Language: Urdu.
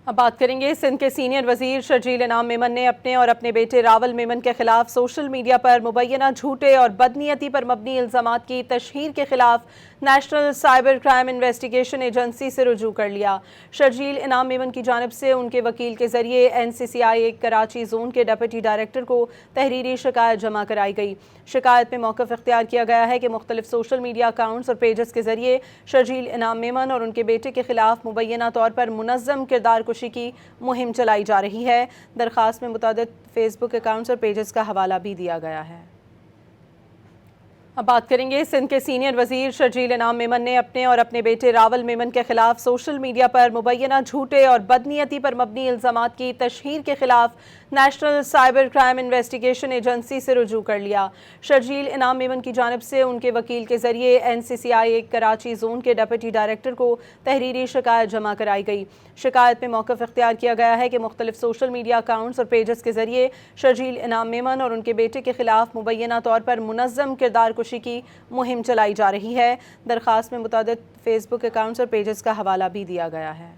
اب بات کریں گے سندھ کے سینئر وزیر شرجیل انعام میمن نے اپنے اور اپنے بیٹے راول میمن کے خلاف سوشل میڈیا پر مبینہ جھوٹے اور بدنیتی پر مبنی الزامات کی تشہیر کے خلاف national cyber crime investigation agency سے رجوع کر لیا۔ شرجیل انعام میمن کی جانب سے ان کے وکیل کے ذریعے NCCI کراچی زون کے ڈپٹی ڈائریکٹر کو تحریری شکایت جمع کرائی گئی۔ شکایت میں موقف اختیار کیا گیا ہے کہ مختلف سوشل میڈیا اکاؤنٹس اور پیجز کے ذریعے شرجیل انعام میمن اور ان کے بیٹے کے خلاف مبینہ طور پر منظم کردار کشی کی مہم چلائی جا رہی ہے۔ درخواست میں متعدد فیس بک اکاؤنٹس اور پیجز کا حوالہ بھی دیا گیا ہے۔ اب بات کریں گے سندھ کے سینئر وزیر شرجیل انعام میمن نے اپنے اور اپنے بیٹے راول میمن کے خلاف سوشل میڈیا پر مبینہ جھوٹے اور بدنیتی پر مبنی الزامات کی تشہیر کے خلاف national cyber crime investigation agency سے رجوع کر لیا۔ شرجیل انعام میمن کی جانب سے ان کے وکیل کے ذریعے NCCI کراچی زون کے ڈپٹی ڈائریکٹر کو تحریری شکایت جمع کرائی گئی۔ شکایت میں موقف اختیار کیا گیا ہے کہ مختلف سوشل میڈیا اکاؤنٹس اور پیجز کے ذریعے شرجیل انعام میمن اور ان کے بیٹے کے خلاف مبینہ طور پر منظم کردار کشی کی مہم چلائی جا رہی ہے۔ درخواست میں متعدد فیس بک اکاؤنٹس اور پیجز کا حوالہ بھی دیا گیا ہے۔